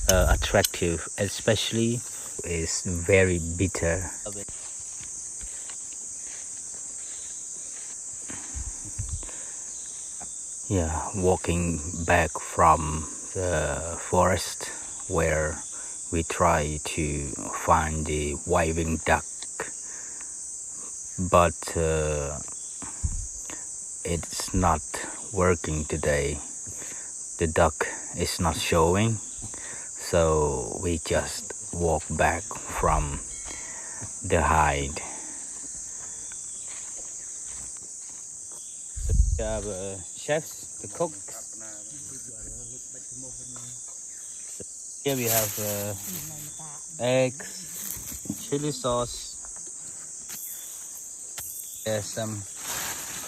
attractive, especially is very bitter. Yeah, walking back from the forest where we try to find the waving duck, but it's not working today. The duck is not showing, so we just walk back from the hide. We have chefs, the cook. Here we have eggs, chili sauce. There's some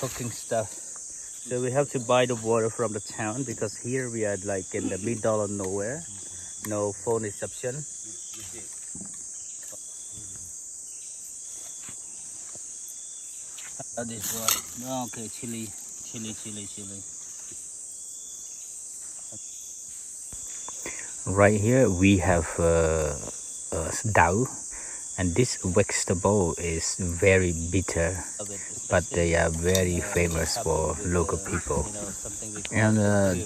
cooking stuff. So we have to buy the water from the town because here we are like in the middle of nowhere. No phone reception. This one. Okay, chili. Right here we have dao, and this vegetable is very bitter, but they are very famous for local people. And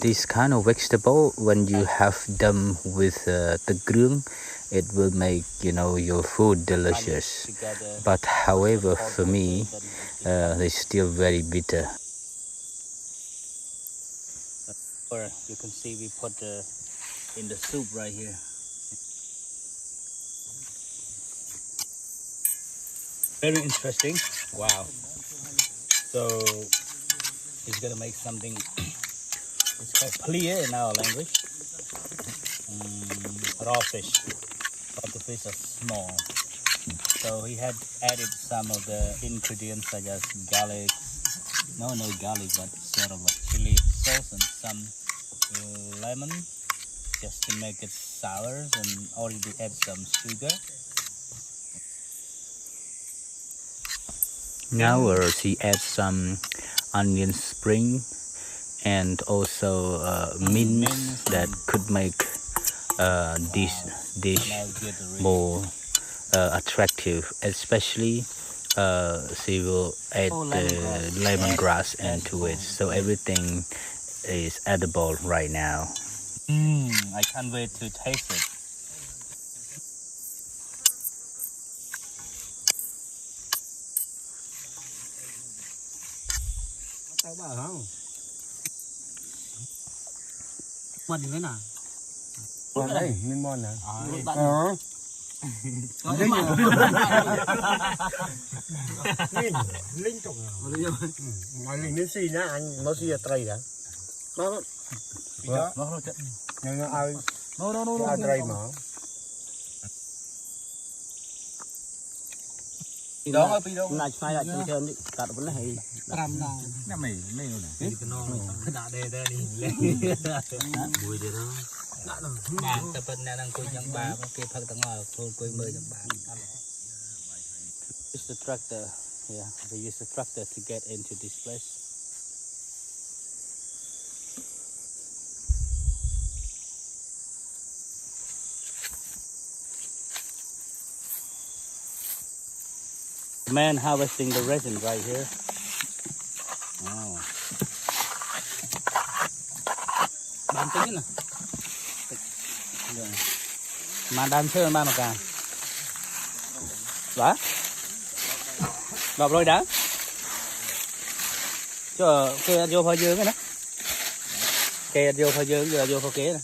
this kind of vegetable, when you have them with the grung, it will make your food delicious. But however, for me, they're still very bitter. Or you can see we put in the soup right here. Very interesting. Wow. So it's gonna make something. It's called clear in our language. Raw fish. But the fish are small. So he had added some of the ingredients such as garlic. No garlic, but sort of like chili sauce and some lemon, just to make it sour, and already add some sugar. Now she adds some onion spring and also mint that could make this dish more attractive. Especially she will add the lemongrass into it, so everything is edible right now. I can't wait to taste it. Mần thế nào? Đây, mình mòn hả? Linh trồng à? Nói linh đến xì nhá, anh nó xì là tray đã. Nó chết. Nhưng nó ai tray mà. Đó này sai lại chơi đi, cả vẫn là hay. Làm nào? Nó mày rồi này. Cái non đã đè ra đi. Mùi gì đó. Bà tập bên này đang cùi trong bà, kia phật tầng ngồi cùi mười trong bà. Use the tractor. Yeah, we use the tractor to get into this place. Man harvesting the resin right here. Wow. Bán tính nè. Mà đàn chơi mà cả. Đó. Đọc rồi đã. Cho kê vô phơi dương cái đó. Kê vô phơi dương giờ vô phơi kế nè.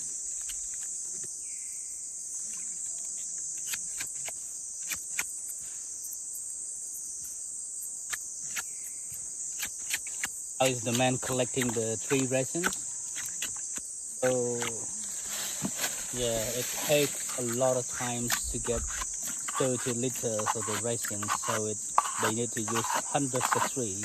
Is the man collecting the tree resins. So yeah, it takes a lot of time to get 30 liters of the resin, so they need to use hundreds of trees